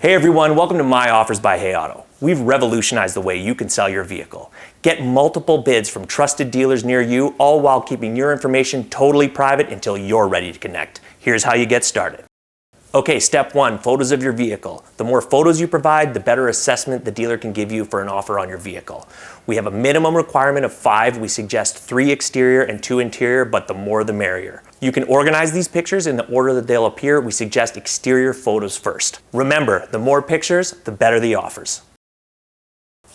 Hey everyone, welcome to MYOFFERS by HeyAuto. We've revolutionized the way you can sell your vehicle. Get multiple bids from trusted dealers near you, all while keeping your information totally private until you're ready to connect. Here's how you get started. Okay, step one, photos of your vehicle. The more photos you provide, the better assessment the dealer can give you for an offer on your vehicle. We have a minimum requirement of 5. We suggest 3 exterior and 2 interior, but the more the merrier. You can organize these pictures in the order that they'll appear. We suggest exterior photos first. Remember, the more pictures, the better the offers.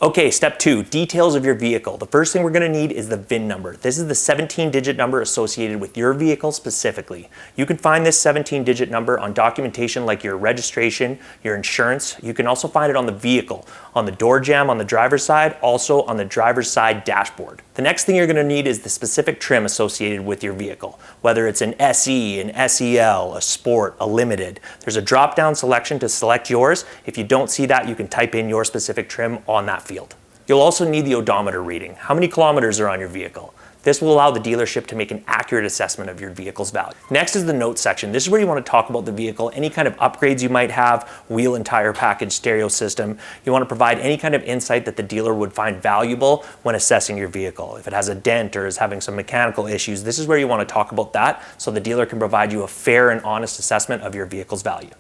Okay, step 2, details of your vehicle. The first thing we're going to need is the VIN number. This is the 17-digit number associated with your vehicle specifically. You can find this 17-digit number on documentation like your registration, your insurance. You can also find it on the vehicle, on the door jamb on the driver's side, also on the driver's side dashboard. The next thing you're going to need is the specific trim associated with your vehicle, whether it's an SE, an SEL, a Sport, a Limited. There's a drop-down selection to select yours. If you don't see that, you can type in your specific trim on that field. You'll also need the odometer reading. How many kilometers are on your vehicle? This will allow the dealership to make an accurate assessment of your vehicle's value. Next is the notes section. This is where you want to talk about the vehicle, any kind of upgrades you might have, wheel and tire package, stereo system. You want to provide any kind of insight that the dealer would find valuable when assessing your vehicle. If it has a dent or is having some mechanical issues, this is where you want to talk about that so the dealer can provide you a fair and honest assessment of your vehicle's value.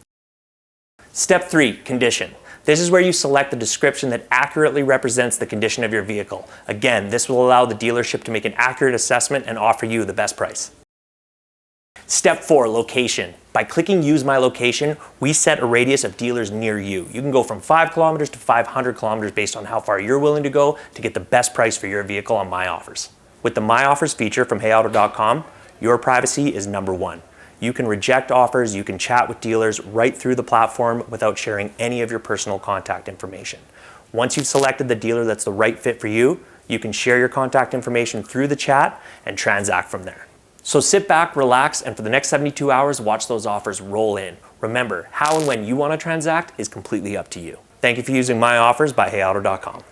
Step 3, condition. This is where you select the description that accurately represents the condition of your vehicle. Again, this will allow the dealership to make an accurate assessment and offer you the best price. Step 4, location. By clicking Use My Location, we set a radius of dealers near you. You can go from 5 kilometers to 500 kilometers based on how far you're willing to go to get the best price for your vehicle on MyOffers. With the MyOffers feature from HeyAuto.com, your privacy is number 1. You can reject offers, you can chat with dealers right through the platform without sharing any of your personal contact information. Once you've selected the dealer that's the right fit for you, you can share your contact information through the chat and transact from there. So sit back, relax, and for the next 72 hours, watch those offers roll in. Remember, how and when you want to transact is completely up to you. Thank you for using MyOffers by HeyAuto.com.